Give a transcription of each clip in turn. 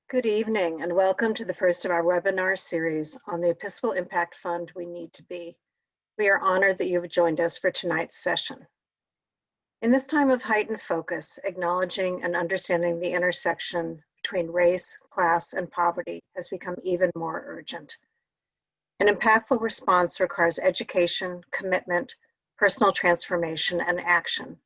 Good evening and welcome to the first of our webinar series on the Episcopal Impact Fund We Need to Be. We are honored that you have joined us for tonight's session. In this time of heightened focus, acknowledging and understanding the intersection between race, class, and poverty has become even more urgent. An impactful response requires education, commitment, personal transformation, and action.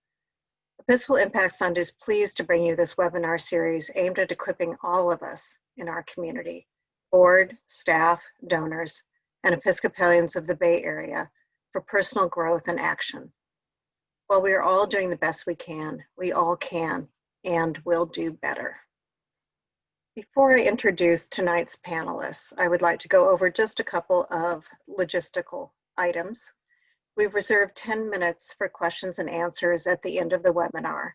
Episcopal Impact Fund is pleased to bring you this webinar series aimed at equipping all of us in our community, board, staff, donors, and Episcopalians of the Bay Area for personal growth and action. While we are all doing the best we all can and will do better. Before I introduce tonight's panelists, I would like to go over just a couple of logistical items. We've reserved 10 minutes for questions and answers at the end of the webinar.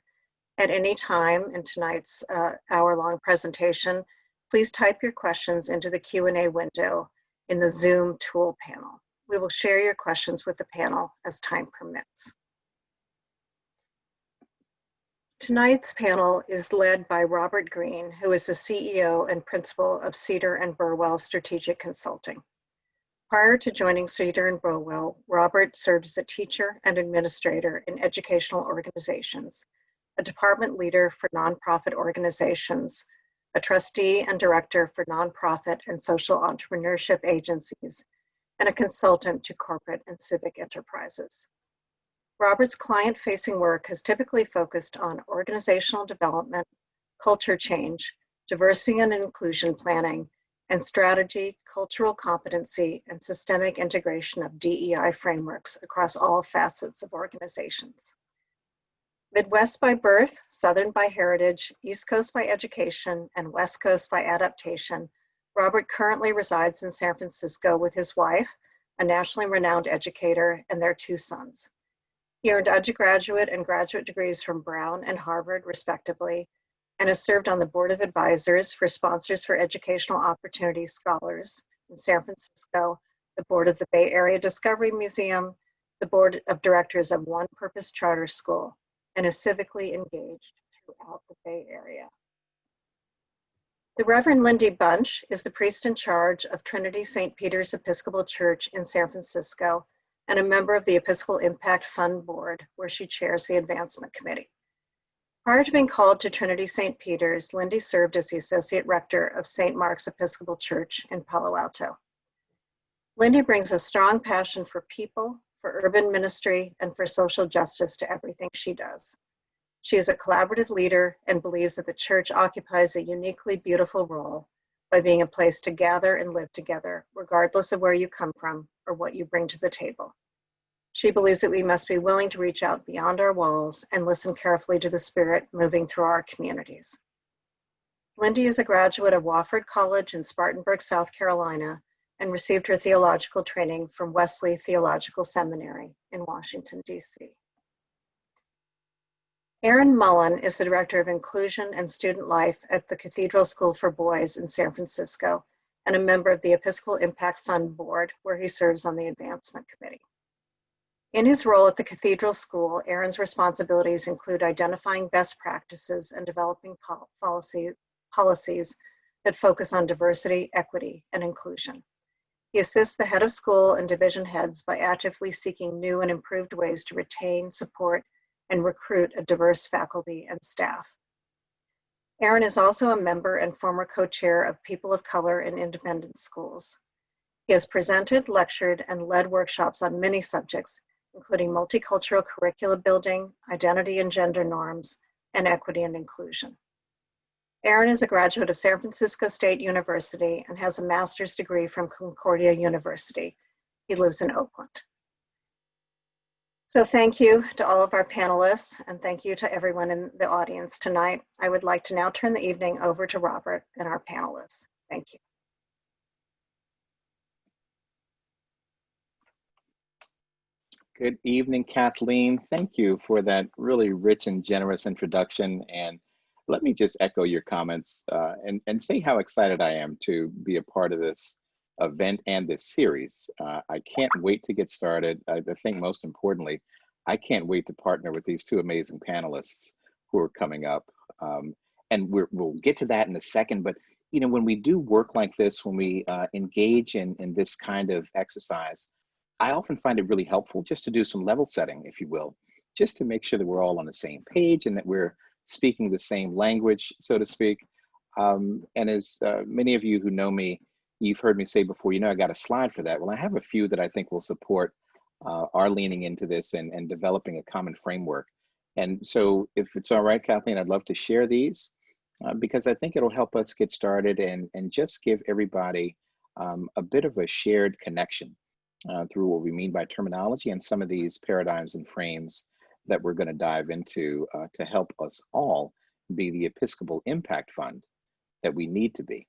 At any time in tonight's hour-long presentation, please type your questions into the Q&A window in the Zoom tool panel. We will share your questions with the panel as time permits. Tonight's panel is led by Robert Greene, who is the CEO and principal of Cedar and Burwell Strategic Consulting. Prior to joining Cedar and Burwell, Robert served as a teacher and administrator in educational organizations, a department leader for nonprofit organizations, a trustee and director for nonprofit and social entrepreneurship agencies, and a consultant to corporate and civic enterprises. Robert's client-facing work has typically focused on organizational development, culture change, diversity and inclusion planning, and strategy, cultural competency, and systemic integration of DEI frameworks across all facets of organizations. Midwest by birth, Southern by heritage, East Coast by education, and West Coast by adaptation, Robert currently resides in San Francisco with his wife, a nationally renowned educator, and their 2 sons. He earned undergraduate and graduate degrees from Brown and Harvard, respectively, and has served on the Board of Advisors for Sponsors for Educational Opportunity Scholars in San Francisco, the Board of the Bay Area Discovery Museum, the Board of Directors of One Purpose Charter School, and is civically engaged throughout the Bay Area. The Reverend Lindy Bunch is the priest in charge of Trinity St. Peter's Episcopal Church in San Francisco and a member of the Episcopal Impact Fund Board, where she chairs the Advancement Committee. Prior to being called to Trinity St. Peter's, Lindy served as the Associate Rector of St. Mark's Episcopal Church in Palo Alto. Lindy brings a strong passion for people, for urban ministry, and for social justice to everything she does. She is a collaborative leader and believes that the church occupies a uniquely beautiful role by being a place to gather and live together, regardless of where you come from or what you bring to the table. She believes that we must be willing to reach out beyond our walls and listen carefully to the Spirit moving through our communities. Lindy is a graduate of Wofford College in Spartanburg, South Carolina, and received her theological training from Wesley Theological Seminary in Washington, D.C. Erin Mullen is the Director of Inclusion and Student Life at the Cathedral School for Boys in San Francisco and a member of the Episcopal Impact Fund Board, where he serves on the Advancement Committee. In his role at the Cathedral School, Erin's responsibilities include identifying best practices and developing policies that focus on diversity, equity, and inclusion. He assists the head of school and division heads by actively seeking new and improved ways to retain, support, and recruit a diverse faculty and staff. Erin is also a member and former co-chair of People of Color in Independent Schools. He has presented, lectured, and led workshops on many subjects, including multicultural curricula building, identity and gender norms, and equity and inclusion. Erin is a graduate of San Francisco State University and has a master's degree from Concordia University. He lives in Oakland. So thank you to all of our panelists, and thank you to everyone in the audience tonight. I would like to now turn the evening over to Robert and our panelists. Thank you. Good evening, Kathleen. Thank you for that really rich and generous introduction. And let me just echo your comments and say how excited I am to be a part of this event and this series. I can't wait to get started. I think most importantly, I can't wait to partner with these 2 amazing panelists who are coming up. And we'll get to that in a second, but when we do work like this, when we engage in this kind of exercise, I often find it really helpful just to do some level setting, if you will, just to make sure that we're all on the same page and that we're speaking the same language, so to speak. And as many of you who know me, you've heard me say before, I got a slide for that. Well, I have a few that I think will support our leaning into this and developing a common framework. And so if it's all right, Kathleen, I'd love to share these because I think it'll help us get started and just give everybody a bit of a shared connection through what we mean by terminology and some of these paradigms and frames that we're going to dive into to help us all be the Episcopal Impact Fund that we need to be.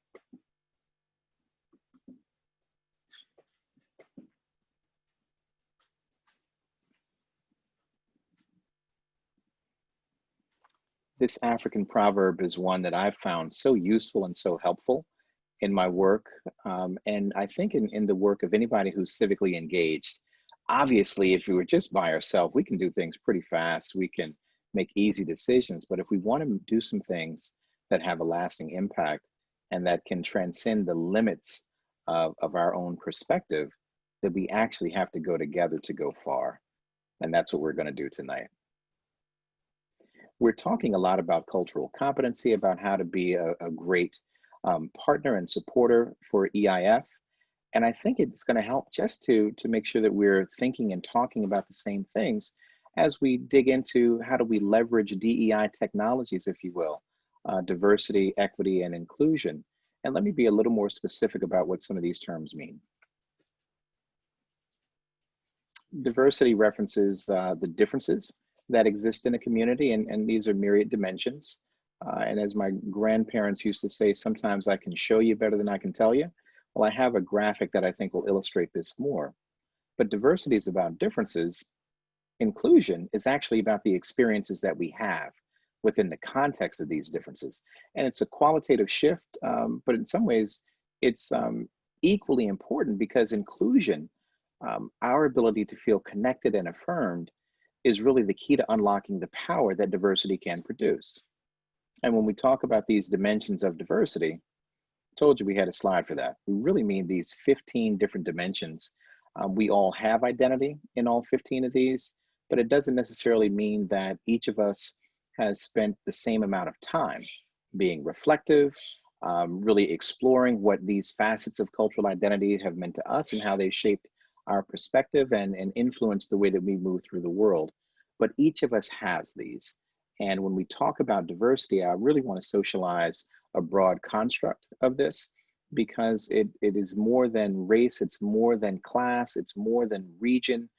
This African proverb is one that I've found so useful and so helpful in my work. And I think in the work of anybody who's civically engaged. Obviously, if we were just by ourselves, we can do things pretty fast. We can make easy decisions. But if we want to do some things that have a lasting impact and that can transcend the limits of our own perspective, that we actually have to go together to go far. And that's what we're going to do tonight. We're talking a lot about cultural competency, about how to be a great partner and supporter for EIF. And I think it's going to help just to make sure that we're thinking and talking about the same things as we dig into how do we leverage DEI technologies, if you will, diversity, equity, and inclusion. And let me be a little more specific about what some of these terms mean. Diversity references the differences that exist in a community, and these are myriad dimensions. And as my grandparents used to say, sometimes I can show you better than I can tell you. Well, I have a graphic that I think will illustrate this more. But diversity is about differences. Inclusion is actually about the experiences that we have within the context of these differences. And it's a qualitative shift, but in some ways, it's equally important because inclusion, our ability to feel connected and affirmed, is really the key to unlocking the power that diversity can produce. And when we talk about these dimensions of diversity, I told you we had a slide for that. We really mean these 15 different dimensions. We all have identity in all 15 of these, but it doesn't necessarily mean that each of us has spent the same amount of time being reflective, really exploring what these facets of cultural identity have meant to us and how they shaped our perspective and influence the way that we move through the world. But each of us has these. And when we talk about diversity, I really want to socialize a broad construct of this because it is more than race, it's more than class, it's more than region.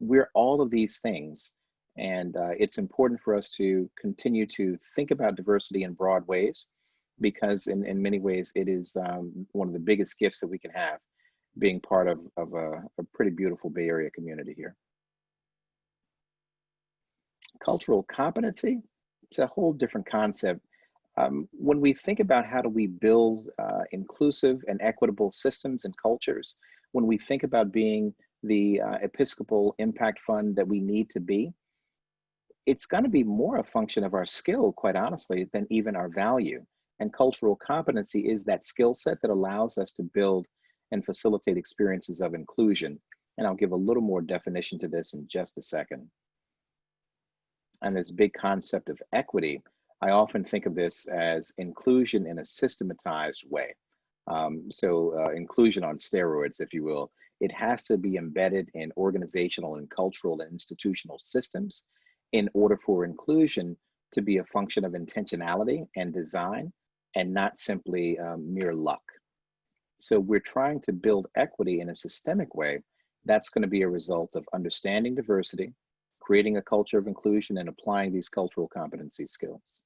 We're all of these things. And it's important for us to continue to think about diversity in broad ways because in many ways it is one of the biggest gifts that we can have, being part of a pretty beautiful Bay Area community here. Cultural competency, it's a whole different concept. When we think about how do we build inclusive and equitable systems and cultures, when we think about being the Episcopal Impact Fund that we need to be, it's going to be more a function of our skill, quite honestly, than even our value. And cultural competency is that skill set that allows us to build and facilitate experiences of inclusion. And I'll give a little more definition to this in just a second. And this big concept of equity, I often think of this as inclusion in a systematized way. Inclusion on steroids, if you will. It has to be embedded in organizational and cultural and institutional systems in order for inclusion to be a function of intentionality and design and not simply mere luck. So we're trying to build equity in a systemic way. That's going to be a result of understanding diversity, creating a culture of inclusion, and applying these cultural competency skills.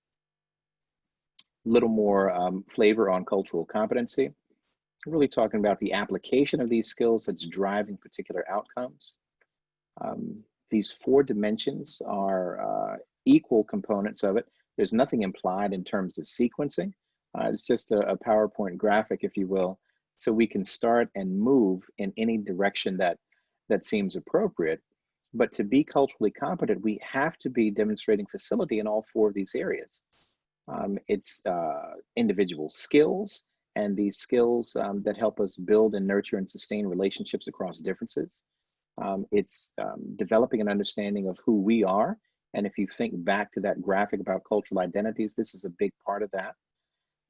A little more flavor on cultural competency. Really talking about the application of these skills that's driving particular outcomes. These 4 dimensions are equal components of it. There's nothing implied in terms of sequencing. It's just a PowerPoint graphic, if you will, so we can start and move in any direction that seems appropriate. But to be culturally competent, we have to be demonstrating facility in all 4 of these areas. It's individual skills, and these skills that help us build and nurture and sustain relationships across differences. It's developing an understanding of who we are. And if you think back to that graphic about cultural identities, this is a big part of that.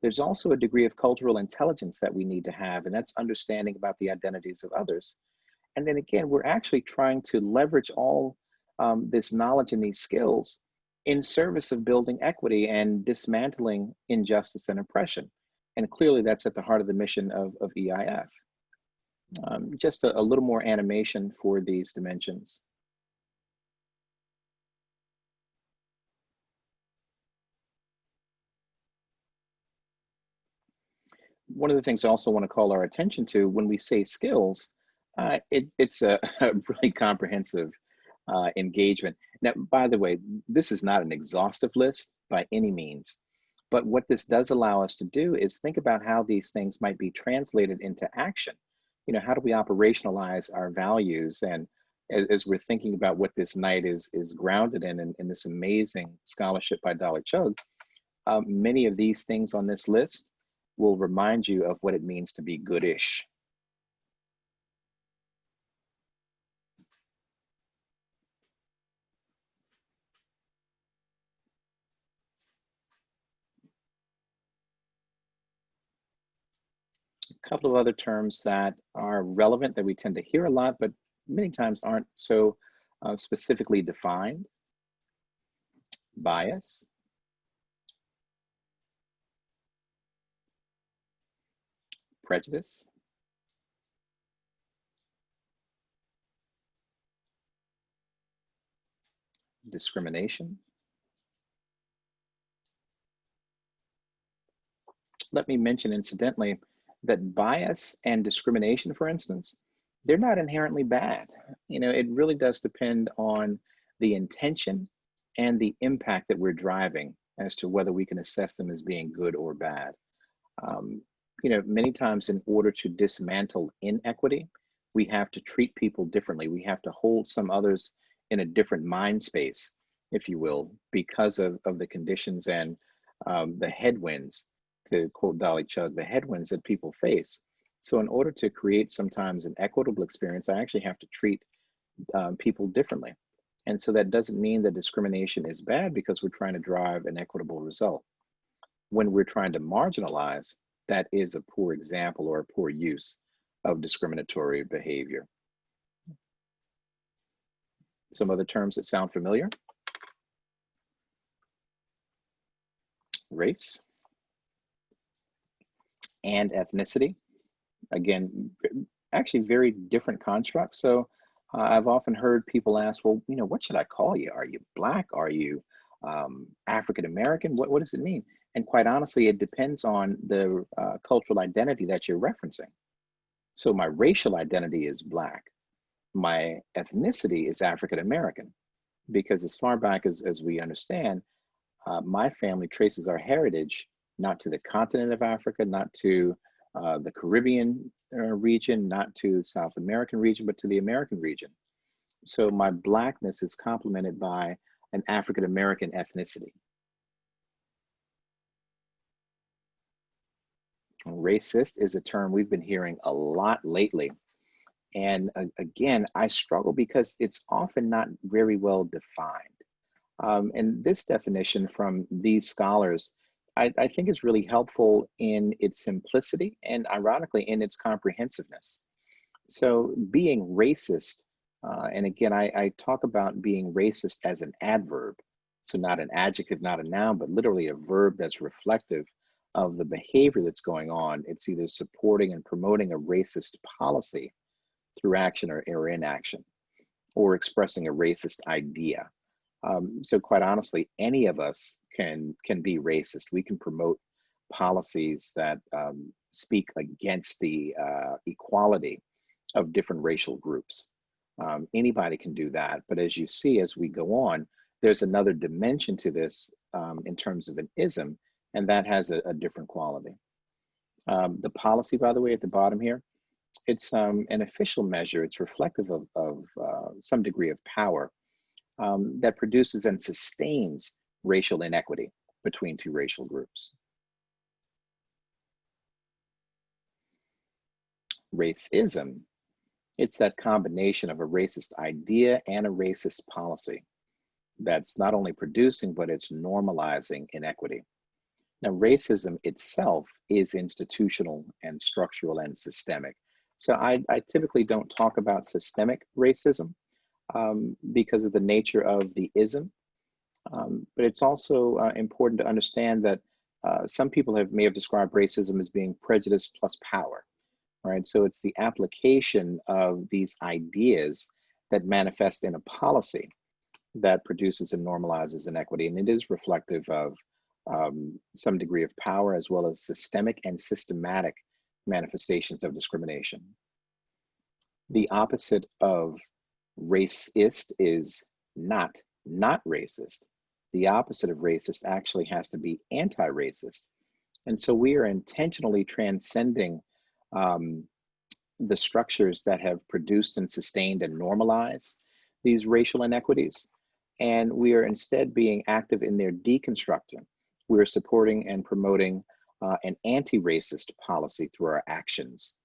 There's also a degree of cultural intelligence that we need to have, and that's understanding about the identities of others. And then again, we're actually trying to leverage all this knowledge and these skills in service of building equity and dismantling injustice and oppression. And clearly that's at the heart of the mission of EIF. Just a little more animation for these dimensions. One of the things I also want to call our attention to when we say skills, it's a really comprehensive engagement. Now, by the way, this is not an exhaustive list by any means, but what this does allow us to do is think about how these things might be translated into action. You know, how do we operationalize our values? And as we're thinking about what this night is grounded in this amazing scholarship by Dolly Chugh, many of these things on this list will remind you of what it means to be goodish. A couple of other terms that are relevant that we tend to hear a lot, but many times aren't so specifically defined. Bias, prejudice, discrimination. Let me mention incidentally that bias and discrimination, for instance, they're not inherently bad. You know, it really does depend on the intention and the impact that we're driving as to whether we can assess them as being good or bad. You know, many times in order to dismantle inequity, we have to treat people differently. We have to hold some others in a different mind space, if you will, because of the conditions and the headwinds, to quote Dolly Chugh, the headwinds that people face. So in order to create sometimes an equitable experience, I actually have to treat people differently. And so that doesn't mean that discrimination is bad because we're trying to drive an equitable result. When we're trying to marginalize, that is a poor example or a poor use of discriminatory behavior. Some other terms that sound familiar. Race and ethnicity. Again, actually very different constructs. So I've often heard people ask, well, you know, what should I call you? Are you Black? Are you African-American? What does it mean? And quite honestly, it depends on the cultural identity that you're referencing. So my racial identity is Black. My ethnicity is African-American, because as far back as we understand, my family traces our heritage not to the continent of Africa, not to the Caribbean region, not to the South American region, but to the American region. So my Blackness is complemented by an African-American ethnicity. Racist is a term we've been hearing a lot lately. And again, I struggle because it's often not very well defined. And this definition from these scholars, I think is really helpful in its simplicity and ironically in its comprehensiveness. So being racist, and again, I talk about being racist as an adverb. So not an adjective, not a noun, but literally a verb that's reflective of the behavior that's going on. It's either supporting and promoting a racist policy through action or inaction, or expressing a racist idea. So quite honestly, any of us can be racist. We can promote policies that speak against the equality of different racial groups. Anybody can do that. But as you see, as we go on, there's another dimension to this in terms of an ism, and that has a different quality. The policy, by the way, at the bottom here, it's an official measure. It's reflective of some degree of power that produces and sustains racial inequity. between two racial groups. Racism, it's that combination of a racist idea and a racist policy that's not only producing, but it's normalizing inequity. Now, racism itself is institutional and structural and systemic. So I typically don't talk about systemic racism because of the nature of the ism. But it's also important to understand that some people may have described racism as being prejudice plus power, right? So it's the application of these ideas that manifest in a policy that produces and normalizes inequity. And it is reflective of some degree of power, as well as systemic and systematic manifestations of discrimination. The opposite of racist is not racist. The opposite of racist actually has to be anti-racist. And so we are intentionally transcending the structures that have produced and sustained and normalized these racial inequities. And we are instead being active in their deconstruction. We're supporting and promoting an anti-racist policy through our actions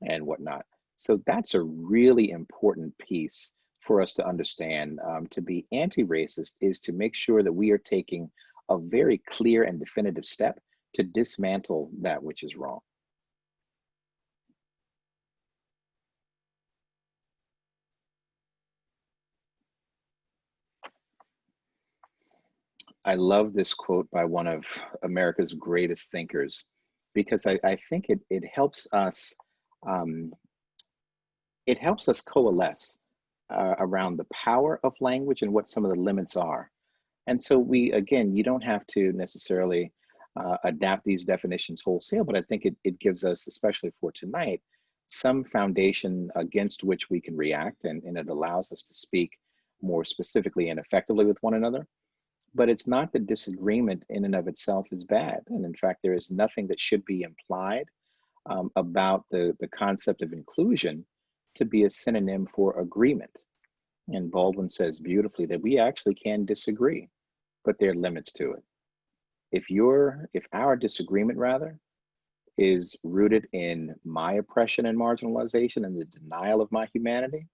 and whatnot. So that's a really important piece for us to understand. To be anti-racist is to make sure that we are taking a very clear and definitive step to dismantle that which is wrong. I love this quote by one of America's greatest thinkers, because I think it helps us coalesce around the power of language and what some of the limits are. And so again, you don't have to necessarily adapt these definitions wholesale, but I think it gives us, especially for tonight, some foundation against which we can react, and it allows us to speak more specifically and effectively with one another. But it's not that disagreement in and of itself is bad. And in fact, there is nothing that should be implied about the concept of inclusion to be a synonym for agreement. And Baldwin says beautifully that we actually can disagree, but there are limits to it. If our disagreement rather is rooted in my oppression and marginalization and the denial of my humanity,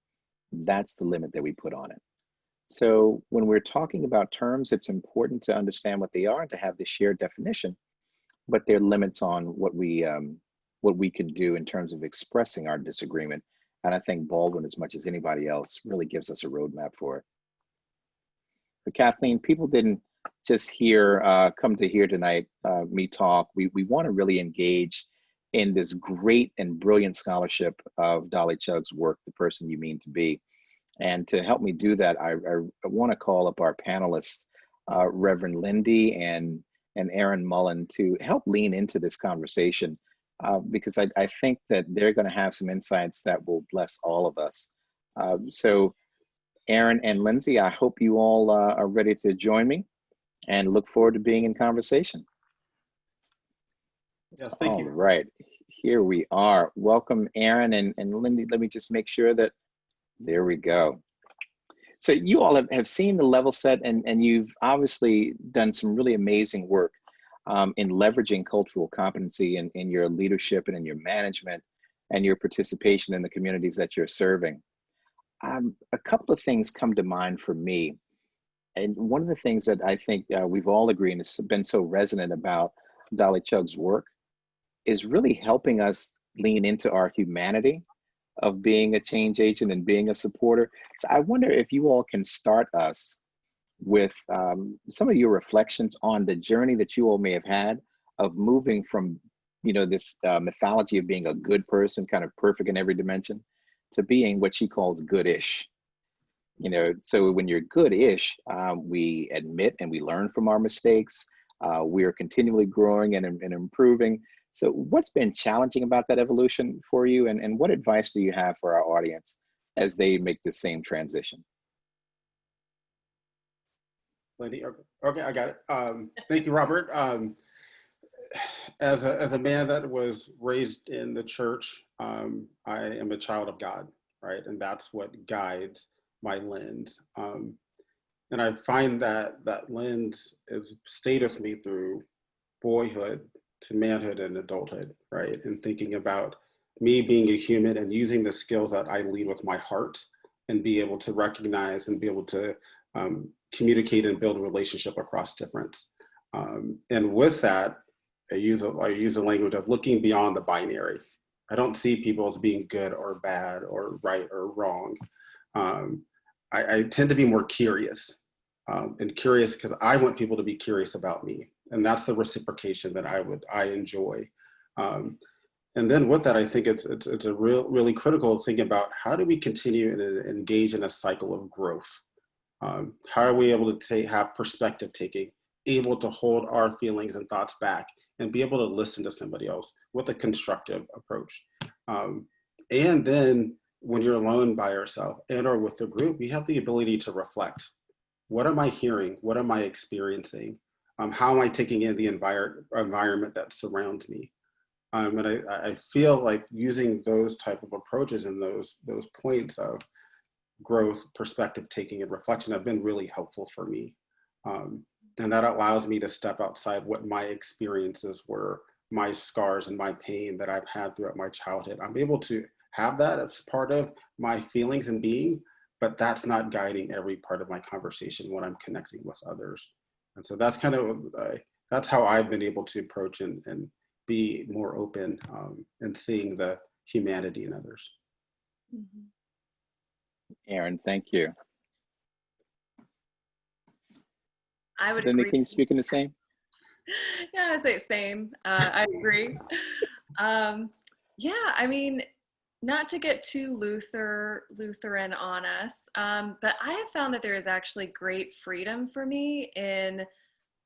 that's the limit that we put on it. So when we're talking about terms, it's important to understand what they are and to have the shared definition, but there are limits on what we can do in terms of expressing our disagreement. And I think Baldwin, as much as anybody else, really gives us a roadmap for it. But Kathleen, people didn't just come to hear tonight me talk. We want to really engage in this great and brilliant scholarship of Dolly Chugg's work, The Person You Mean to Be. And to help me do that, I want to call up our panelists, Reverend Lindy and Aaron Mullen, to help lean into this conversation, because I think that they're going to have some insights that will bless all of us. So Aaron and Lindsay, I hope you all are ready to join me, and look forward to being in conversation. Yes, thank you. All right, here we are. Welcome, Aaron and Lindy. Let me just make sure that, there we go. So you all have seen the level set, and you've obviously done some really amazing work in leveraging cultural competency in your leadership and in your management and your participation in the communities that you're serving. A couple of things come to mind for me. And one of the things that I think we've all agreed and has been so resonant about Dolly Chugg's work is really helping us lean into our humanity of being a change agent and being a supporter. So I wonder if you all can start us with some of your reflections on the journey that you all may have had of moving from, this mythology of being a good person, kind of perfect in every dimension, to being what she calls good-ish. So when you're good-ish, we admit and we learn from our mistakes. We are continually growing and improving. So what's been challenging about that evolution for you, and what advice do you have for our audience as they make the same transition? Lindy, okay, I got it. Thank you, Robert. As a man that was raised in the church, I am a child of God, right? And that's what guides my lens. And I find that that lens has stayed with me through boyhood to manhood and adulthood, right? And thinking about me being a human and using the skills that I lead with my heart and be able to recognize and be able to communicate and build a relationship across difference. And with that, I use the language of looking beyond the binary. I don't see people as being good or bad or right or wrong. Um, I tend to be more curious, and curious because I want people to be curious about me, and that's the reciprocation that I enjoy. Um, and then with that, I think it's a really critical thing about how do we continue and engage in a cycle of growth. How are we able to have perspective taking, able to hold our feelings and thoughts back, and be able to listen to somebody else with a constructive approach. Um, and then when you're alone by yourself and or with the group, you have the ability to reflect. What am I hearing? What am I experiencing? How am I taking in the environment that surrounds me? And I feel like using those type of approaches and those points of growth, perspective taking, and reflection have been really helpful for me. And that allows me to step outside what my experiences were, my scars and my pain that I've had throughout my childhood. I'm able to have that as part of my feelings and being, but that's not guiding every part of my conversation when I'm connecting with others. And so that's kind of, that's how I've been able to approach and be more open and seeing the humanity in others. Mm-hmm. Aaron, thank you. I would Linda, agree. can you speak in the same? Yeah, I say same. I agree. Yeah, I mean, not to get too Lutheran on us, but I have found that there is actually great freedom for me in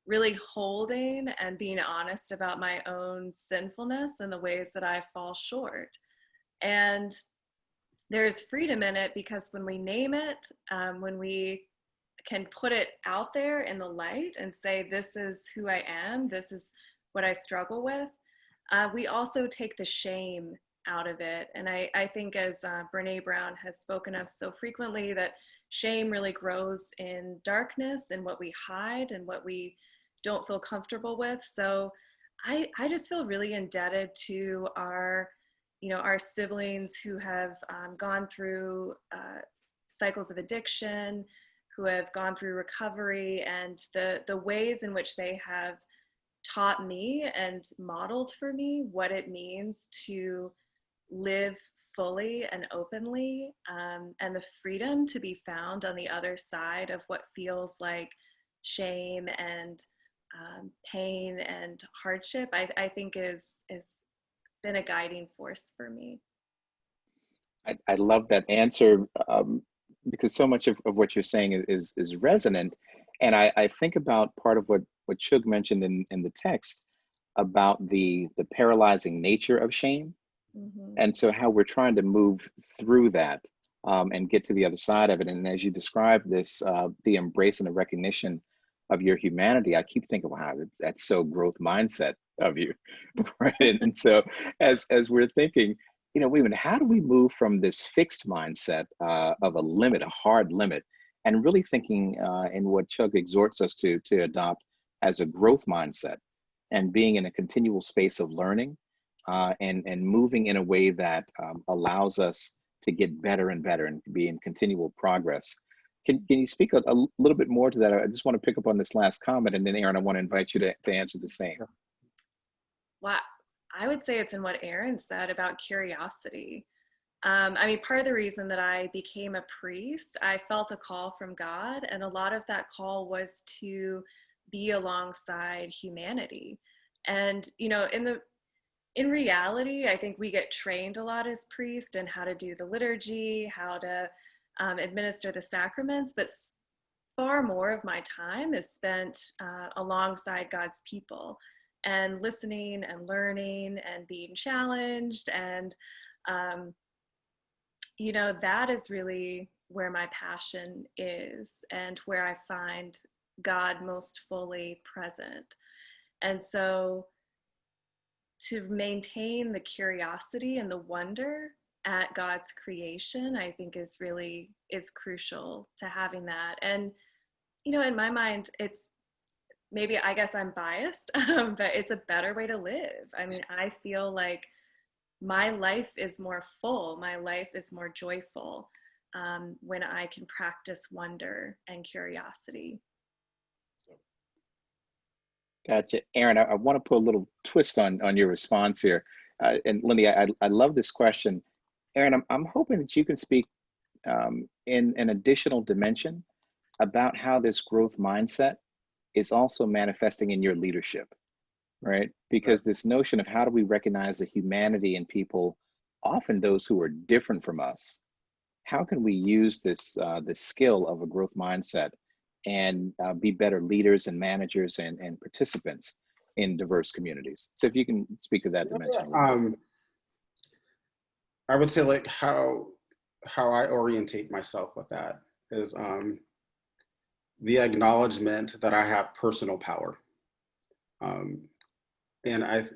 really holding and being honest about my own sinfulness and the ways that I fall short. And there's freedom in it because when we name it, when we can put it out there in the light and say, this is who I am, this is what I struggle with, we also take the shame out of it. And I think as Brene Brown has spoken of so frequently, that shame really grows in darkness and what we hide and what we don't feel comfortable with. So I just feel really indebted to our siblings who have gone through cycles of addiction, who have gone through recovery, and the ways in which they have taught me and modeled for me what it means to live fully and openly, and the freedom to be found on the other side of what feels like shame and pain and hardship, I think is been a guiding force for me. I love that answer because so much of what you're saying is resonant. And I think about part of what Chug mentioned in the text about the paralyzing nature of shame. Mm-hmm. And so how we're trying to move through that and get to the other side of it. And as you describe this, the embrace and the recognition of your humanity, I keep thinking, wow, that's so growth mindset of you, right? And so as we're thinking, wait a minute, how do we move from this fixed mindset of a limit, a hard limit, and really thinking in what Chug exhorts us to adopt as a growth mindset and being in a continual space of learning and moving in a way that allows us to get better and better and be in continual progress. Can you speak a little bit more to that? I just want to pick up on this last comment, and then Aaron, I want to invite you to answer the same. Well, I would say it's in what Aaron said about curiosity. I mean, part of the reason that I became a priest, I felt a call from God, and a lot of that call was to be alongside humanity. And, in reality, I think we get trained a lot as priests in how to do the liturgy, how to administer the sacraments, but far more of my time is spent alongside God's people and listening and learning and being challenged. And, that is really where my passion is and where I find God most fully present. And so to maintain the curiosity and the wonder at God's creation, I think is crucial to having that. And You know, in my mind, it's maybe, I guess I'm biased, but it's a better way to live. I mean, I feel like my life is more full, my life is more joyful when I can practice wonder and curiosity. Gotcha. Aaron, I want to put a little twist on your response here. And Lindy, I love this question. Aaron, I'm hoping that you can speak in an additional dimension about how this growth mindset is also manifesting in your leadership, right? Because this notion of how do we recognize the humanity in people, often those who are different from us, how can we use this skill of a growth mindset and be better leaders and managers and participants in diverse communities? So if you can speak to that dimension a little bit. I would say like how I orientate myself with that is the acknowledgement that I have personal power. And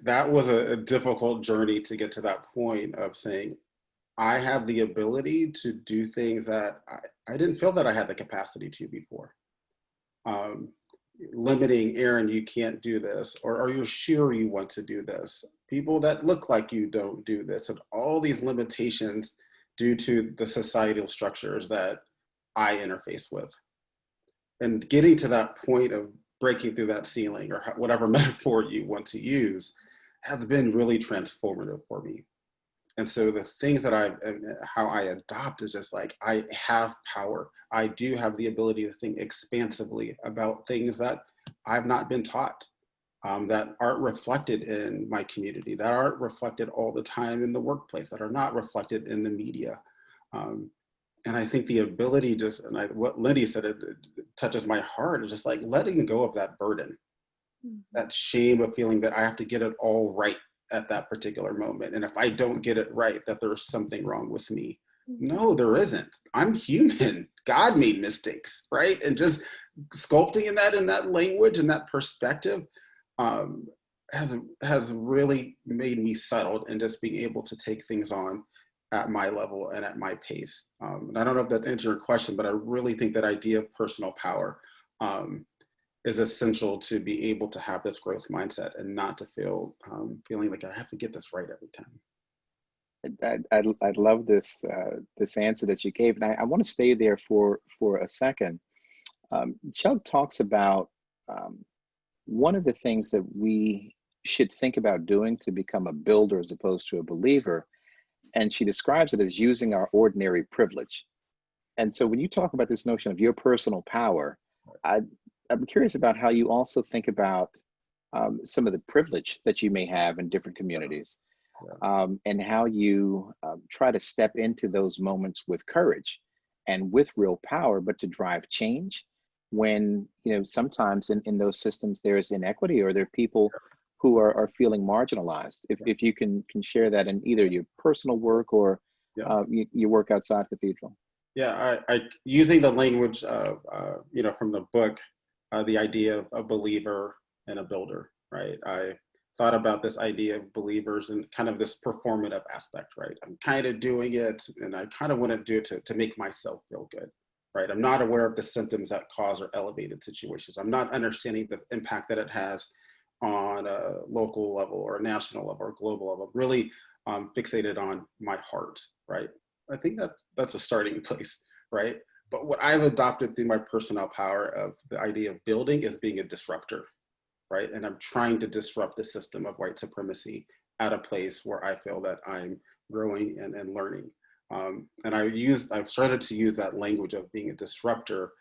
that was a difficult journey to get to that point of saying, I have the ability to do things that I didn't feel that I had the capacity to before. Limiting, Aaron, you can't do this, or are you sure you want to do this? People that look like you don't do this, and all these limitations due to the societal structures that I interface with. And getting to that point of breaking through that ceiling, or whatever metaphor you want to use, has been really transformative for me. And so the things that how I adopt is just like, I have power. I do have the ability to think expansively about things that I've not been taught, that aren't reflected in my community, that aren't reflected all the time in the workplace, that are not reflected in the media. And I think the ability what Lindy said, it touches my heart, is just like letting go of that burden, that shame of feeling that I have to get it all right at that particular moment. And if I don't get it right, that there's something wrong with me. No, there isn't. I'm human. God made mistakes, right? And just sculpting in that language and that perspective has really made me settled and just being able to take things on at my level and at my pace. And I don't know if that answers your question, but I really think that idea of personal power is essential to be able to have this growth mindset and not to feeling like I have to get this right every time. I love this this answer that you gave, and I want to stay there for a second. Chuck talks about one of the things that we should think about doing to become a builder as opposed to a believer, and she describes it as using our ordinary privilege. And so when you talk about this notion of your personal power, I'm curious about how you also think about some of the privilege that you may have in different communities, and how you try to step into those moments with courage and with real power, but to drive change when, sometimes in those systems there is inequity, or there are people who are feeling marginalized. If you can share that in either your personal work or your work outside Cathedral. Yeah, I using the language of, from the book, the idea of a believer and a builder, right? I thought about this idea of believers and kind of this performative aspect, right? I'm kind of doing it, and I kind of want to do it to make myself feel good, right? I'm not aware of the symptoms that cause or elevated situations. I'm not understanding the impact that it has on a local level or a national level or global level. Really fixated on my heart, right? I think that's a starting place, right? But what I've adopted through my personal power of the idea of building is being a disruptor, right? And I'm trying to disrupt the system of white supremacy at a place where I feel that I'm growing and learning. And I've started to use that language of being a disruptor.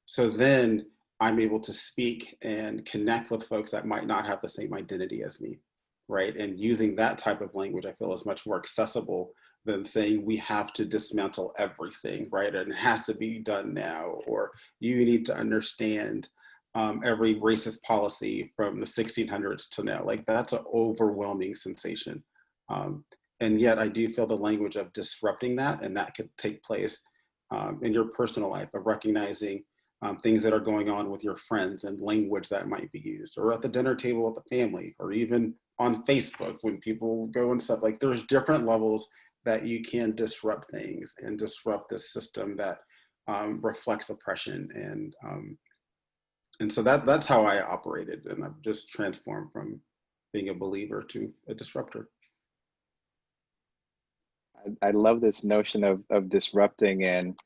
So then I'm able to speak and connect with folks that might not have the same identity as me, right? And using that type of language, I feel, is much more accessible than saying we have to dismantle everything, right? And it has to be done now, or you need to understand every racist policy from the 1600s to now. Like, that's an overwhelming sensation. And yet I do feel the language of disrupting that, and that could take place in your personal life, of recognizing things that are going on with your friends and language that might be used, or at the dinner table with the family, or even on Facebook when people go and stuff. Like, there's different levels that you can disrupt things and disrupt this system that reflects oppression And so that's how I operated, and I've just transformed from being a believer to a disruptor. I love this notion of disrupting. And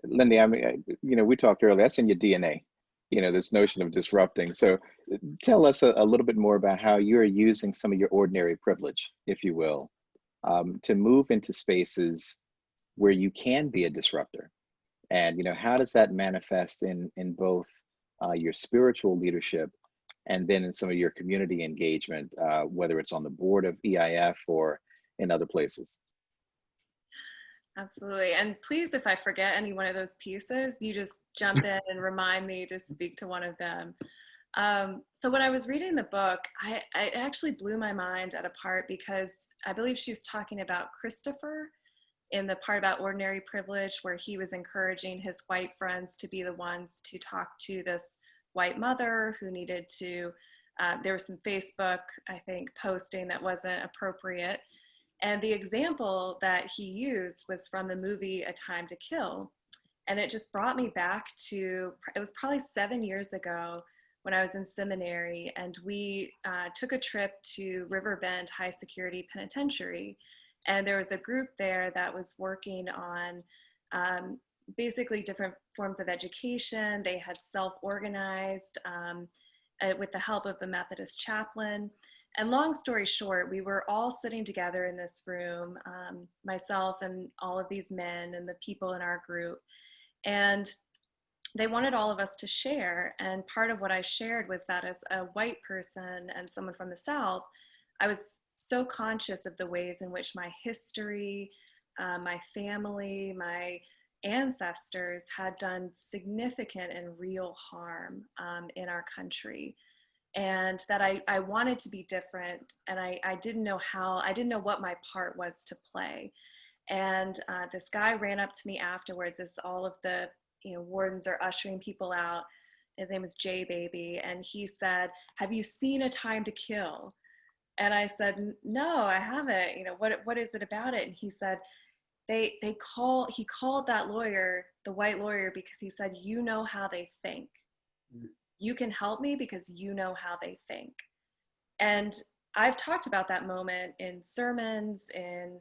Lindy, I mean, we talked earlier, that's in your DNA, this notion of disrupting. So tell us a little bit more about how you're using some of your ordinary privilege, if you will, to move into spaces where you can be a disruptor. And, how does that manifest in both your spiritual leadership and then in some of your community engagement, whether it's on the board of EIF or in other places? Absolutely. And please, if I forget any one of those pieces, you just jump in and remind me to speak to one of them. So when I was reading the book, it actually blew my mind at a part, because I believe she was talking about Christopher in the part about ordinary privilege, where he was encouraging his white friends to be the ones to talk to this white mother who needed to, there was some Facebook, I think, posting that wasn't appropriate. And the example that he used was from the movie A Time to Kill. And it just brought me back to, it was probably 7 years ago when I was in seminary, and we took a trip to Riverbend High Security Penitentiary. And there was a group there that was working on basically different forms of education. They had self-organized with the help of a Methodist chaplain. And long story short, we were all sitting together in this room, myself and all of these men and the people in our group. And they wanted all of us to share. And part of what I shared was that as a white person and someone from the South, I was so conscious of the ways in which my history, my family, my ancestors had done significant and real harm in our country. And that I wanted to be different, and I didn't know how, I didn't know what my part was to play. And this guy ran up to me afterwards as all of the wardens are ushering people out. His name is J Baby, and he said, "Have you seen A Time to Kill?" And I said, "No, I haven't. What is it about it?" And he said, he called that lawyer the white lawyer because he said, "You know how they think. You can help me because you know how they think." And I've talked about that moment in sermons, in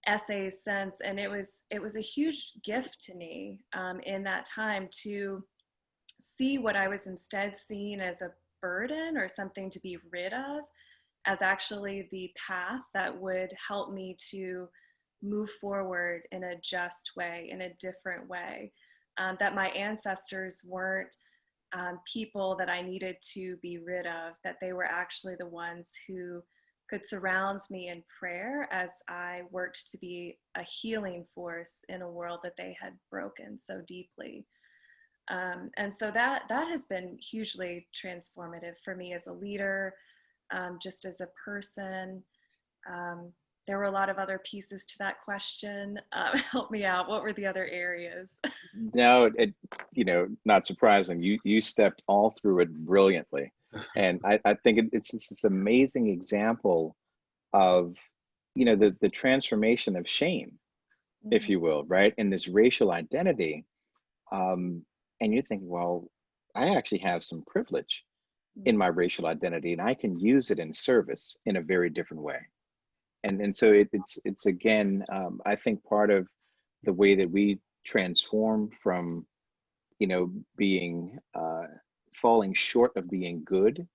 essays since, and it was a huge gift to me in that time to see what I was instead seeing as a burden or something to be rid of as actually the path that would help me to move forward in a just way, in a different way, that my ancestors weren't people that I needed to be rid of, that they were actually the ones who could surround me in prayer as I worked to be a healing force in a world that they had broken so deeply. And so that has been hugely transformative for me as a leader, just as a person. There were a lot of other pieces to that question. Help me out. What were the other areas? No, not surprising. You stepped all through it brilliantly. And I think it's this amazing example of, the transformation of shame, if you will, right? In this racial identity. And you're thinking, well, I actually have some privilege in my racial identity, and I can use it in service in a very different way. And so it's again, I think part of the way that we transform from, being falling short of being good,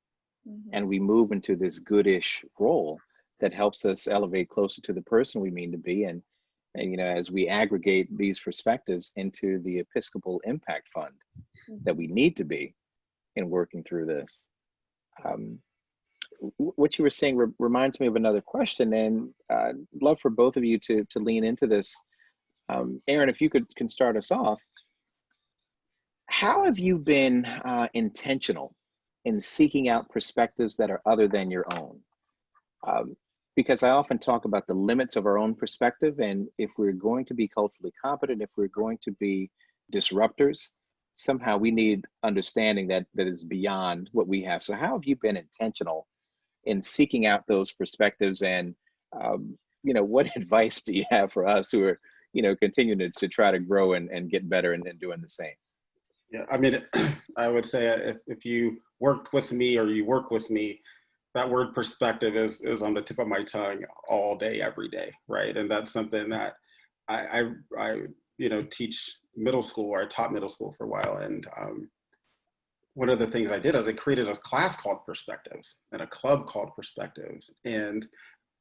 and we move into this goodish role that helps us elevate closer to the person we mean to be. And as we aggregate these perspectives into the Episcopal Impact Fund that we need to be in working through this. What you were saying reminds me of another question, and I'd love for both of you to lean into this. Aaron, if you can start us off. How have you been intentional in seeking out perspectives that are other than your own? Because I often talk about the limits of our own perspective, and if we're going to be culturally competent, if we're going to be disruptors, somehow we need understanding that is beyond what we have. So how have you been intentional in seeking out those perspectives, and what advice do you have for us who are continuing to try to grow and get better and doing the same? Yeah, I mean, I would say if you worked with me or you work with me, that word perspective is on the tip of my tongue all day, every day, right? And that's something that I teach middle school, or I taught middle school for a while. And one of the things I did is I created a class called Perspectives and a club called Perspectives. And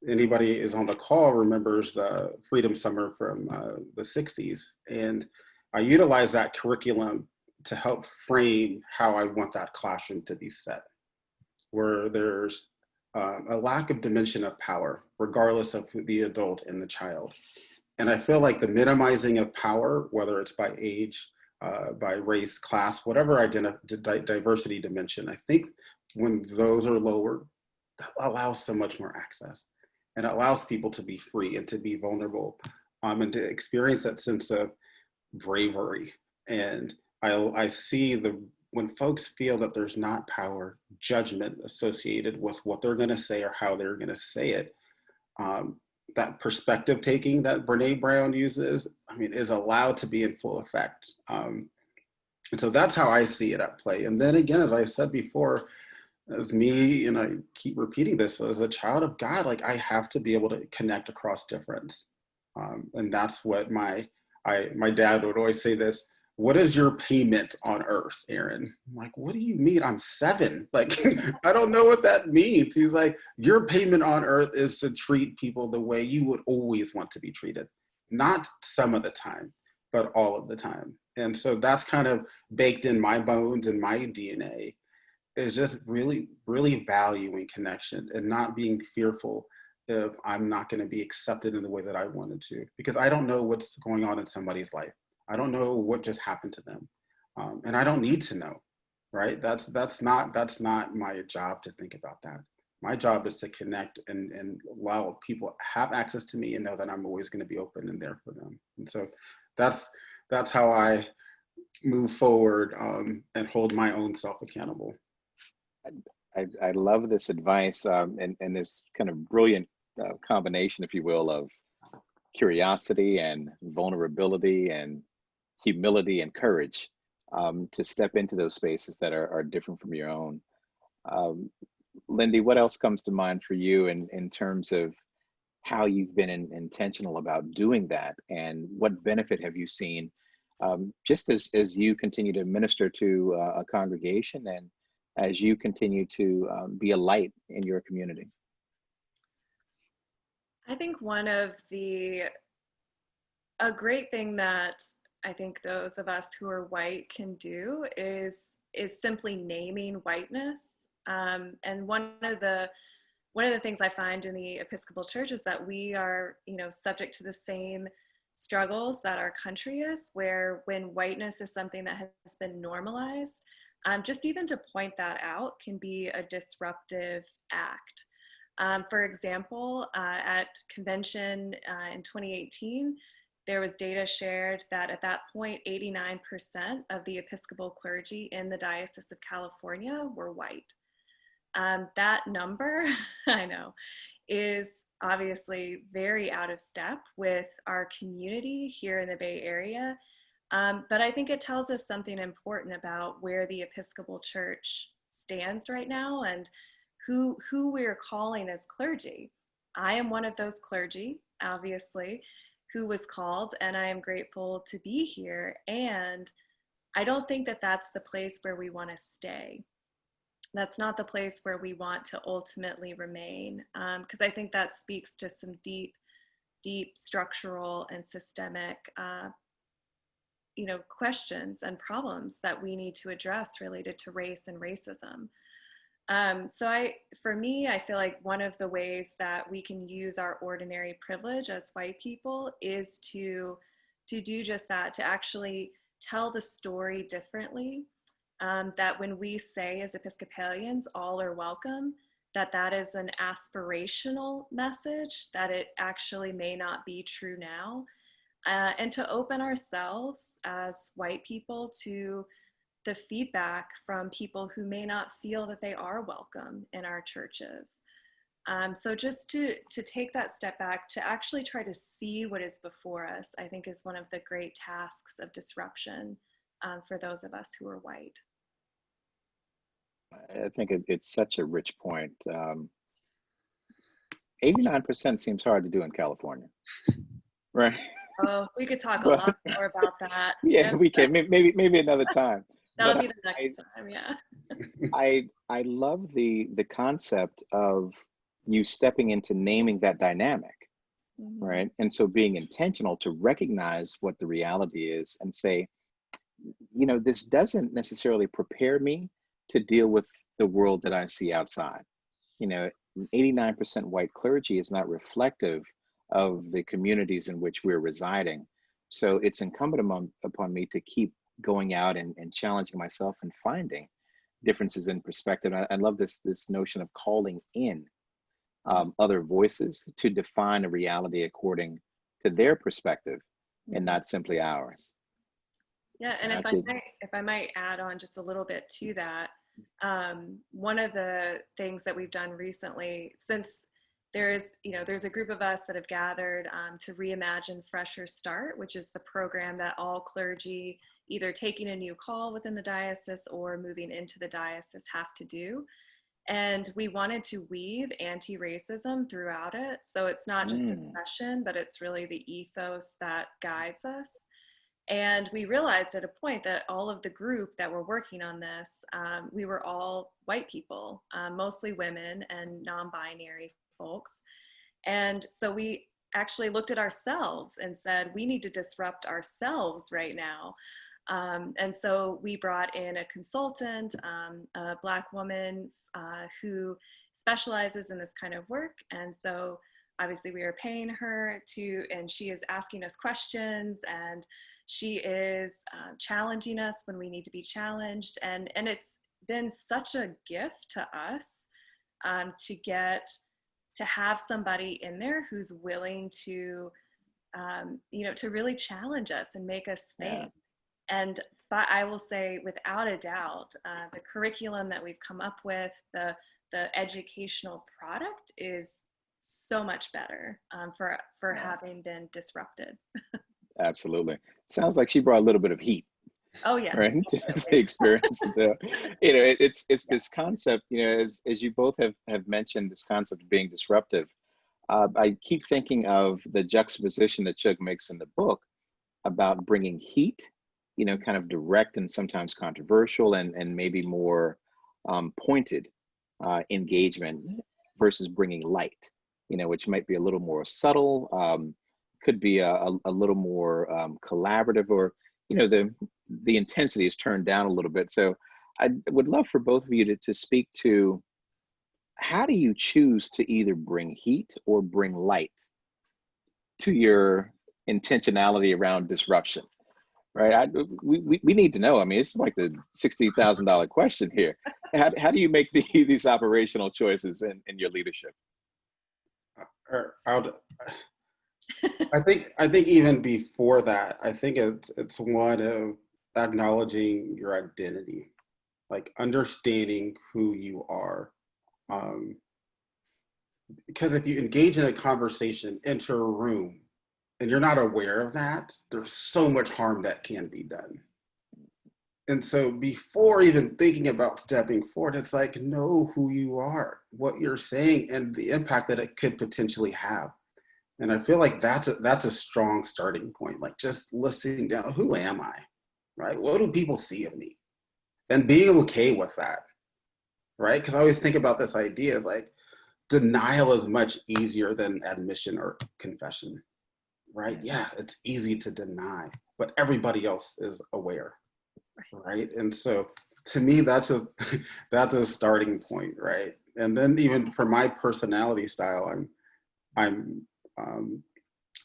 anybody is on the call remembers the Freedom Summer from the 60s. And I utilized that curriculum to help frame how I want that classroom to be set, where there's a lack of dimension of power, regardless of the adult and the child. And I feel like the minimizing of power, whether it's by age, by race, class, whatever diversity dimension, I think when those are lowered, that allows so much more access. And it allows people to be free and to be vulnerable, and to experience that sense of bravery. And I see when folks feel that there's not power, judgment associated with what they're going to say or how they're going to say it, that perspective taking that Brene Brown uses, I mean, is allowed to be in full effect. And so that's how I see it at play. And then again, as I said before, as me, and I keep repeating this, as a child of God, like I have to be able to connect across difference. And that's what my dad would always say this: what is your payment on earth, Aaron? I'm like, what do you mean? I'm 7. Like, I don't know what that means. He's like, your payment on earth is to treat people the way you would always want to be treated. Not some of the time, but all of the time. And so that's kind of baked in my bones and my DNA, is just really, really valuing connection and not being fearful if I'm not going to be accepted in the way that I wanted to, because I don't know what's going on in somebody's life. I don't know what just happened to them, and I don't need to know, right? That's not my job to think about that. My job is to connect and allow people have access to me and know that I'm always going to be open and there for them. And so that's how I move forward, and hold my own self accountable. I love this advice, and this kind of brilliant combination, if you will, of curiosity and vulnerability and humility and courage, to step into those spaces that are different from your own. Lindy, what else comes to mind for you in terms of how you've been intentional about doing that, and what benefit have you seen, just as you continue to minister to a congregation, and as you continue to be a light in your community? I think a great thing that I think those of us who are white can do is simply naming whiteness. And one of the things I find in the Episcopal Church is that we are, subject to the same struggles that our country is, where when whiteness is something that has been normalized, just even to point that out can be a disruptive act. For example, at convention in 2018, there was data shared that at that point, 89% of the Episcopal clergy in the Diocese of California were white. That number, I know, is obviously very out of step with our community here in the Bay Area. But I think it tells us something important about where the Episcopal Church stands right now and who we're calling as clergy. I am one of those clergy, obviously, who was called, and I am grateful to be here. And I don't think that that's the place where we want to stay. That's not the place where we want to ultimately remain, because I think that speaks to some deep structural and systemic questions and problems that we need to address related to race and racism. For me, I feel like one of the ways that we can use our ordinary privilege as white people is to do just that, to actually tell the story differently. That when we say as Episcopalians, all are welcome, that is an aspirational message, that it actually may not be true now. And to open ourselves as white people to the feedback from people who may not feel that they are welcome in our churches. So just to take that step back, to actually try to see what is before us, I think is one of the great tasks of disruption for those of us who are white. I think it's such a rich point. 89% seems hard to do in California, right? Oh, we could talk a But lot more about that. yeah, Yep. we can maybe another time. That'll But be the next time, yeah. I love the concept of you stepping into naming that dynamic, Mhm. right? And so being intentional to recognize what the reality is and say, this doesn't necessarily prepare me to deal with the world that I see outside. 89% white clergy is not reflective of the communities in which we're residing. So it's incumbent upon me to keep going out and challenging myself and finding differences in perspective. I love this notion of calling in other voices to define a reality according to their perspective and not simply ours. Yeah, and if I might add on just a little bit to that, one of the things that we've done recently, since there's a group of us that have gathered to reimagine Fresher Start, which is the program that all clergy either taking a new call within the diocese or moving into the diocese have to do. And we wanted to weave anti-racism throughout it. So it's not just discussion, but it's really the ethos that guides us. And we realized at a point that all of the group that were working on this, we were all white people, mostly women and non-binary folks. And so we actually looked at ourselves and said, we need to disrupt ourselves right now. And so we brought in a consultant, a Black woman who specializes in this kind of work. And so obviously we are paying her and she is asking us questions, and she is challenging us when we need to be challenged. And it's been such a gift to us to have somebody in there who's willing to, to really challenge us and make us think. Yeah. But I will say, without a doubt, the curriculum that we've come up with, the educational product is so much better for having been disrupted. Absolutely. Sounds like she brought a little bit of heat. Oh yeah. Right. To the experience. So, it's this concept, as you both have mentioned, this concept of being disruptive. I keep thinking of the juxtaposition that Chug makes in the book about bringing heat, kind of direct and sometimes controversial and maybe more pointed engagement versus bringing light, which might be a little more subtle, could be a little more collaborative, or the intensity is turned down a little bit. So I would love for both of you to speak to, how do you choose to either bring heat or bring light to your intentionality around disruption, right? We need to know. I mean, it's like the $60,000 question here. How do you make these operational choices in your leadership? I think even before that, I think it's one of acknowledging your identity, like understanding who you are. Because if you engage in a conversation, enter a room, and you're not aware of that, there's so much harm that can be done. And so before even thinking about stepping forward, it's like, know who you are, what you're saying, and the impact that it could potentially have. And I feel like that's a strong starting point, like just listening down, who am I, right? What do people see of me? And being okay with that, right? Because I always think about this idea as like, denial is much easier than admission or confession, right? Yeah, it's easy to deny, but everybody else is aware, right? And so to me, that's a starting point, right? And then even for my personality style, I'm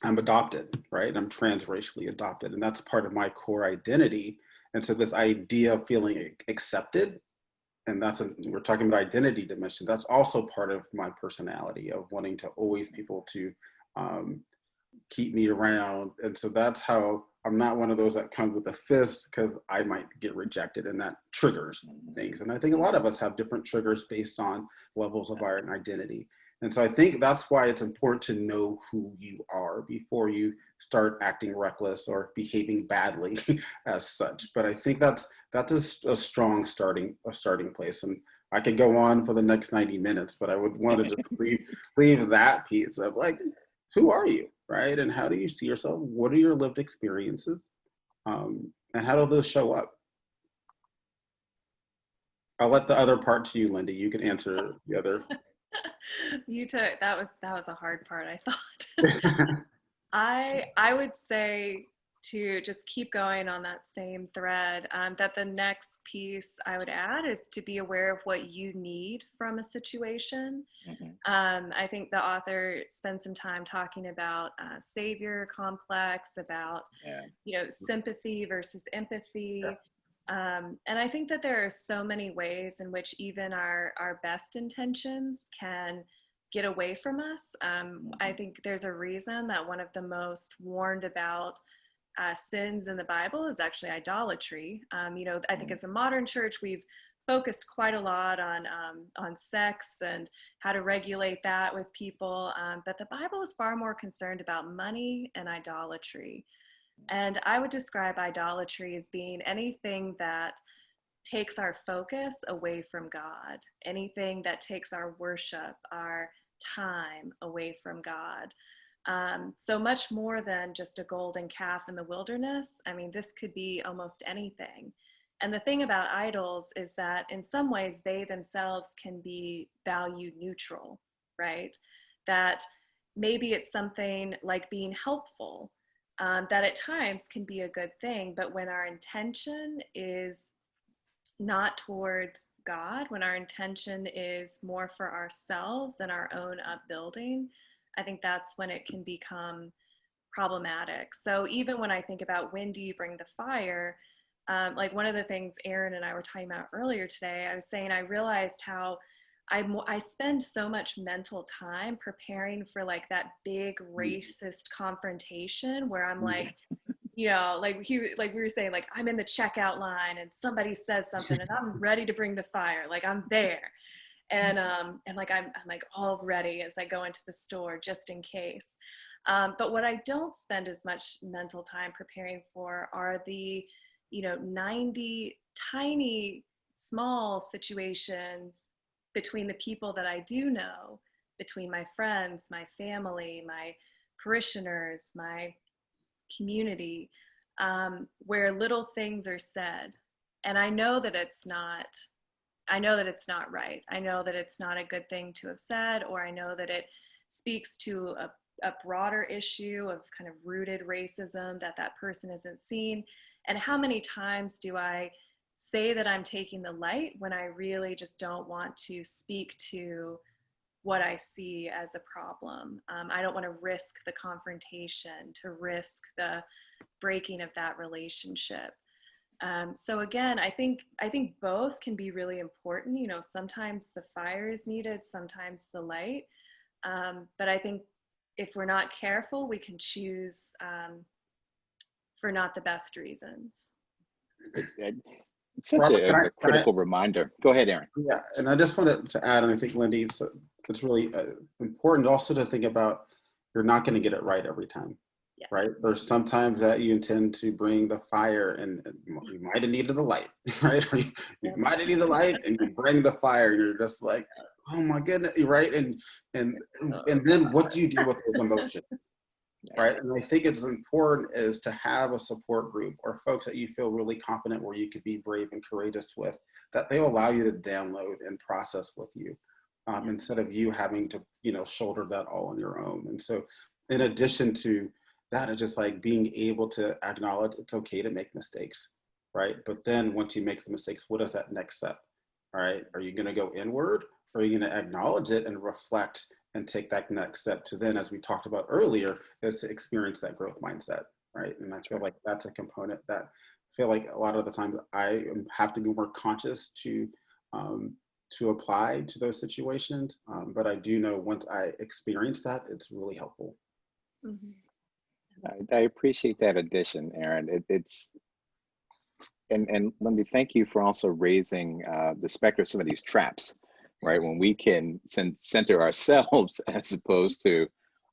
adopted, right? I'm transracially adopted, and that's part of my core identity. And so this idea of feeling accepted, and we're talking about identity dimension, that's also part of my personality, of wanting to always people to keep me around. And so that's how I'm not one of those that comes with a fist, because I might get rejected, and that triggers things. And I think a lot of us have different triggers based on levels of our identity. And so I think that's why it's important to know who you are before you start acting reckless or behaving badly as such. But I think that's a strong starting place. And I could go on for the next 90 minutes, but I would want to just leave that piece of like, who are you, right? And how do you see yourself? What are your lived experiences? And how do those show up? I'll let the other part to you, Lindy. You can answer the other. You took that was a hard part, I thought. I would say to just keep going on that same thread, that the next piece I would add is to be aware of what you need from a situation. I think the author spent some time talking about savior complex, about sympathy versus empathy. And I think that there are so many ways in which even our best intentions can get away from us. I think there's a reason that one of the most warned about sins in the Bible is actually idolatry. I think as a modern church, we've focused quite a lot on sex and how to regulate that with people. But the Bible is far more concerned about money and idolatry. And I would describe idolatry as being anything that takes our focus away from God, anything that takes our worship, our time away from God. So much more than just a golden calf in the wilderness. I mean, this could be almost anything. And the thing about idols is that in some ways they themselves can be value neutral, right? That maybe it's something like being helpful, that at times can be a good thing, but when our intention is not towards God, when our intention is more for ourselves and our own upbuilding, I think that's when it can become problematic. So even when I think about when do you bring the fire, like one of the things Aaron and I were talking about earlier today, I was saying I realized how I spend so much mental time preparing for like that big racist confrontation where I'm like, like we were saying, like I'm in the checkout line and somebody says something and I'm ready to bring the fire, like I'm there, and like I'm like all ready as I go into the store just in case. But what I don't spend as much mental time preparing for are the 90 tiny small situations between the people that I do know, between my friends, my family, my parishioners, my community, where little things are said. And I know that it's not right. I know that it's not a good thing to have said, or I know that it speaks to a broader issue of kind of rooted racism that person isn't seen. And how many times do I say that I'm taking the light when I really just don't want to speak to what I see as a problem? I don't want to risk the confrontation, to risk the breaking of that relationship. So again, I think both can be really important. Sometimes the fire is needed, sometimes the light. But I think if we're not careful, we can choose for not the best reasons. It's such a critical reminder. Go ahead, Aaron. Yeah, and I just wanted to add, and I think Lindy, it's really important also to think about you're not going to get it right every time, right? There's sometimes that you intend to bring the fire and you might have needed the light, right? You might have needed the light and you bring the fire and you're just like, oh my goodness, right? And then what do you do with those emotions? Right. And I think it's important is to have a support group or folks that you feel really confident where you could be brave and courageous with, that they allow you to download and process with you, instead of you having to, shoulder that all on your own. And so in addition to that, it's just like being able to acknowledge it's okay to make mistakes. Right. But then once you make the mistakes, what is that next step? All right. Are you going to go inward, or are you going to acknowledge it and reflect and take that next step to then, as we talked about earlier, is to experience that growth mindset, right? And I feel like that's a component that I feel like a lot of the times I have to be more conscious to apply to those situations. But I do know once I experience that, it's really helpful. I appreciate that addition, Aaron. And Lindy, thank you for also raising the specter of some of these traps. Right, when we can center ourselves as opposed to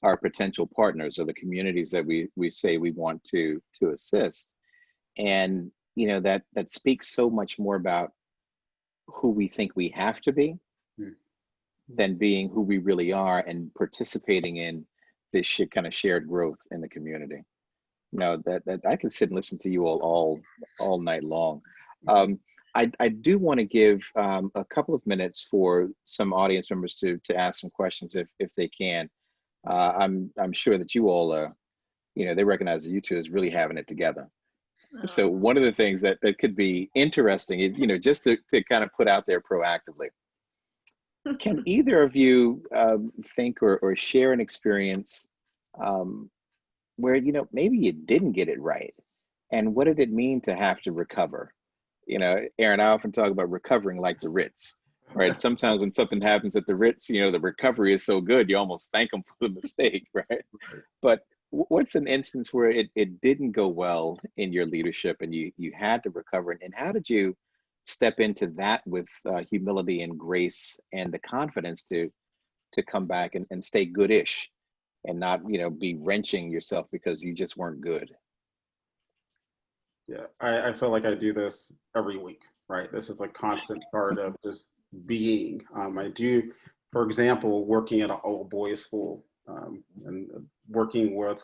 our potential partners or the communities that we say we want to assist. And that speaks so much more about who we think we have to be than being who we really are and participating in this kind of shared growth in the community. That I can sit and listen to you all night long. I do want to give a couple of minutes for some audience members to ask some questions if they can. I'm sure that you all they recognize that you two is really having it together. So one of the things that could be interesting, just to kind of put out there proactively, can either of you think or share an experience where, maybe you didn't get it right? And what did it mean to have to recover? Aaron, I often talk about recovering like the Ritz, right? Sometimes when something happens at the Ritz, the recovery is so good, you almost thank them for the mistake, right? But what's an instance where it didn't go well in your leadership and you had to recover? And how did you step into that with humility and grace and the confidence to come back and stay goodish and not, be wrenching yourself because you just weren't good? Yeah, I feel like I do this every week, right? This is a constant part of just being. I do, for example, working at an all boys school and working with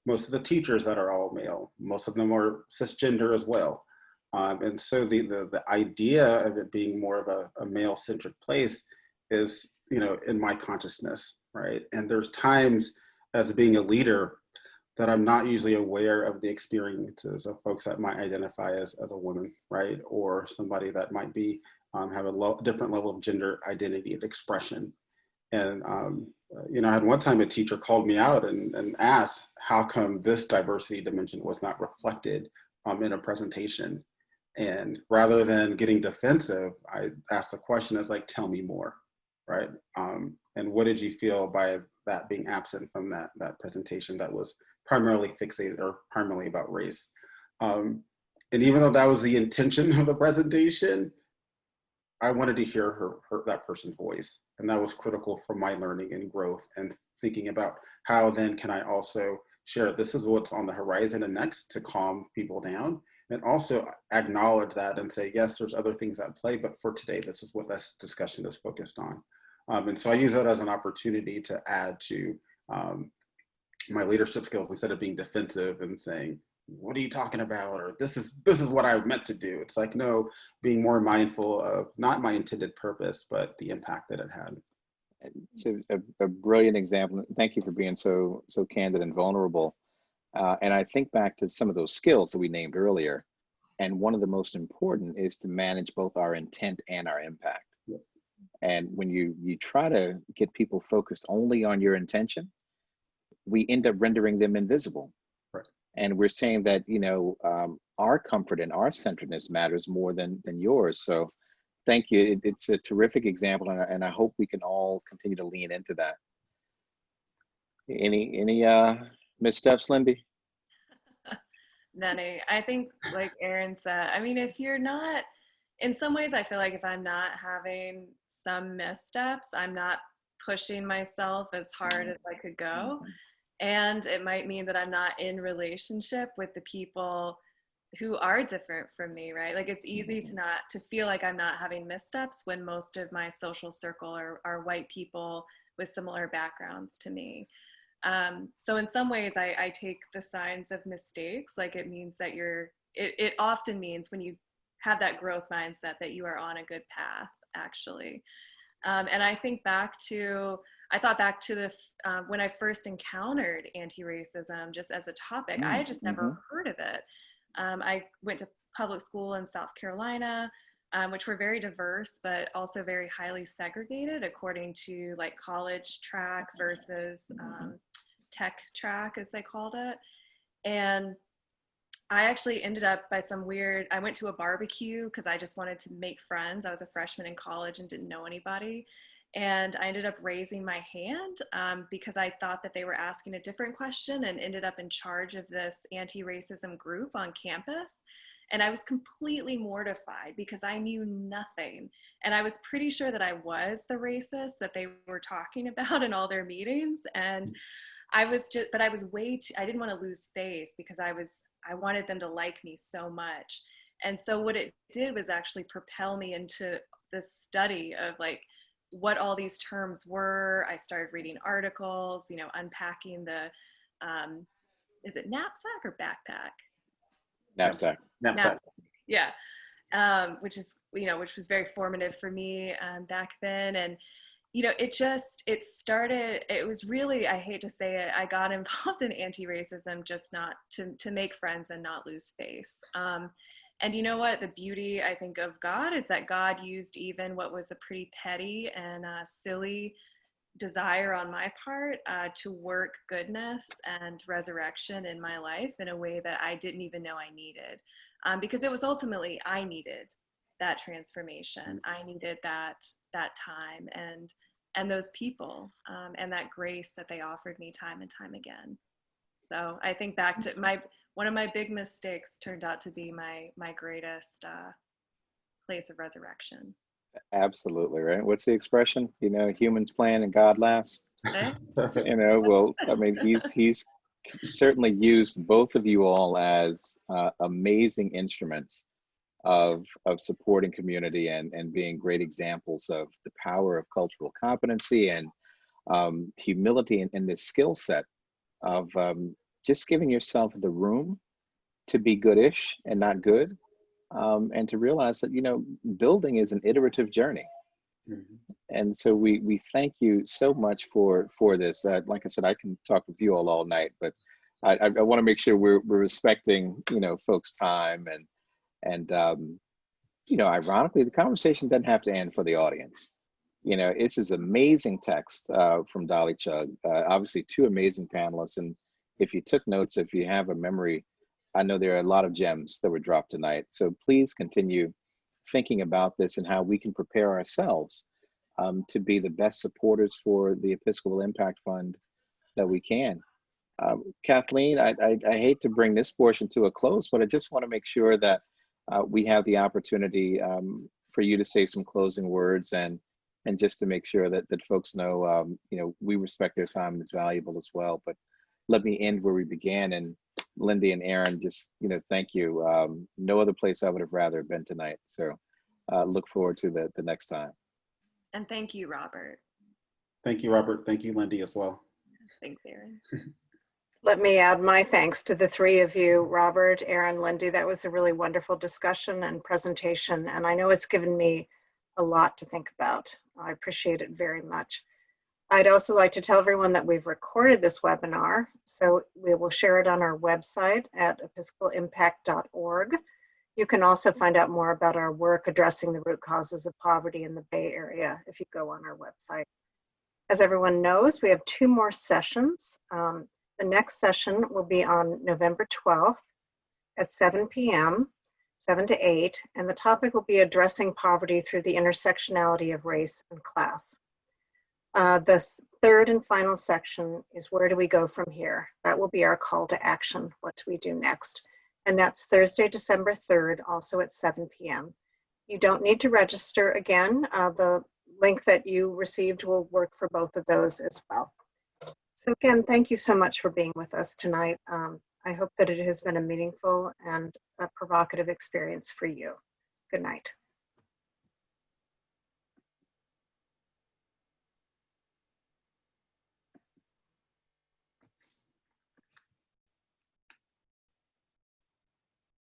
most of the teachers that are all male. Most of them are cisgender as well. And so the idea of it being more of a male-centric place is, in my consciousness, right? And there's times as being a leader that I'm not usually aware of the experiences of folks that might identify as a woman, right? Or somebody that might be have a different level of gender identity and expression. And I had one time a teacher called me out and asked, how come this diversity dimension was not reflected in a presentation? And rather than getting defensive, I asked the question, as like, tell me more, right? And what did you feel by that being absent from that presentation that was primarily fixated or primarily about race? And even though that was the intention of the presentation, I wanted to hear that person's voice. And that was critical for my learning and growth and thinking about how then can I also share this is what's on the horizon and next to calm people down, and also acknowledge that and say, yes, there's other things at play, but for today, this is what this discussion is focused on. And so I use that as an opportunity to add to my leadership skills instead of being defensive and saying, what are you talking about? Or this is what I meant to do. It's like, no, being more mindful of not my intended purpose, but the impact that it had. It's a brilliant example. Thank you for being so candid and vulnerable. And I think back to some of those skills that we named earlier. And one of the most important is to manage both our intent and our impact. Yep. And when you try to get people focused only on your intention, we end up rendering them invisible. Right. And we're saying that, our comfort and our centeredness matters more than yours. So thank you. It's a terrific example. And I hope we can all continue to lean into that. Any missteps, Lindy? None. I think like Aaron said, I mean, if you're not, in some ways, I feel like if I'm not having some missteps, I'm not pushing myself as hard as I could go. And it might mean that I'm not in relationship with the people who are different from me, right? Like it's easy to feel like I'm not having missteps when most of my social circle are white people with similar backgrounds to me. So in some ways I take the signs of mistakes, like it means that it often means when you have that growth mindset that you are on a good path, actually. And I thought back to the when I first encountered anti-racism just as a topic. I had just never heard of it. I went to public school in South Carolina, which were very diverse, but also very highly segregated according to like college track versus tech track, as they called it. And I actually ended up I went to a barbecue because I just wanted to make friends. I was a freshman in college and didn't know anybody. And I ended up raising my hand because I thought that they were asking a different question, and ended up in charge of this anti-racism group on campus. And I was completely mortified because I knew nothing. And I was pretty sure that I was the racist that they were talking about in all their meetings. And I was just, but I was I didn't want to lose face because I wanted them to like me so much. And so what it did was actually propel me into the study of like what all these terms were. I started reading articles, you know, unpacking the, is it knapsack or backpack? Knapsack. Yeah. Which is, you know, which was very formative for me back then. And, you know, it started, it was really, I hate to say it, I got involved in anti-racism just not to make friends and not lose face. And you know what, the beauty, I think, of God is that God used even what was a pretty petty and silly desire on my part to work goodness and resurrection in my life in a way that I didn't even know I needed. Because it was ultimately, I needed that transformation. I needed that time and those people and that grace that they offered me time and time again. So I think back to one of my big mistakes turned out to be my greatest place of resurrection. Absolutely, right? What's the expression? You know, humans plan and God laughs. You know, well, I mean, he's certainly used both of you all as amazing instruments of supporting community and being great examples of the power of cultural competency and humility and this skill set of just giving yourself the room to be goodish and not good, and to realize that, you know, building is an iterative journey. And so we thank you so much for this. Like I said, I can talk with you all night, but I want to make sure we're respecting, you know, folks' time and you know, ironically, the conversation doesn't have to end for the audience. You know, it's this amazing text from Dolly Chugg. Obviously, two amazing panelists, and if you took notes, if you have a memory, I know there are a lot of gems that were dropped tonight. So please continue thinking about this and how we can prepare ourselves to be the best supporters for the Episcopal Impact Fund that we can. Kathleen, I hate to bring this portion to a close, but I just want to make sure that we have the opportunity for you to say some closing words and just to make sure that folks know, you know, we respect their time and it's valuable as well. But let me end where we began. And Lindy and Aaron, just, you know, thank you. No other place I would have rather been tonight. So look forward to the next time. And thank you, Robert. Thank you, Robert. Thank you, Lindy, as well. Thanks, Aaron. Let me add my thanks to the three of you, Robert, Aaron, Lindy. That was a really wonderful discussion and presentation, and I know it's given me a lot to think about. I appreciate it very much. I'd also like to tell everyone that we've recorded this webinar, so we will share it on our website at episcopalimpact.org. You can also find out more about our work addressing the root causes of poverty in the Bay Area if you go on our website. As everyone knows, we have 2 more sessions. The next session will be on November 12th at 7 p.m., 7 to 8, and the topic will be addressing poverty through the intersectionality of race and class. The third and final section is where do we go from here? That will be our call to action. What do we do next? And that's Thursday, December 3rd, also at 7 p.m. You don't need to register again. The link that you received will work for both of those as well. So again, thank you so much for being with us tonight. I hope that it has been a meaningful and a provocative experience for you. Good night.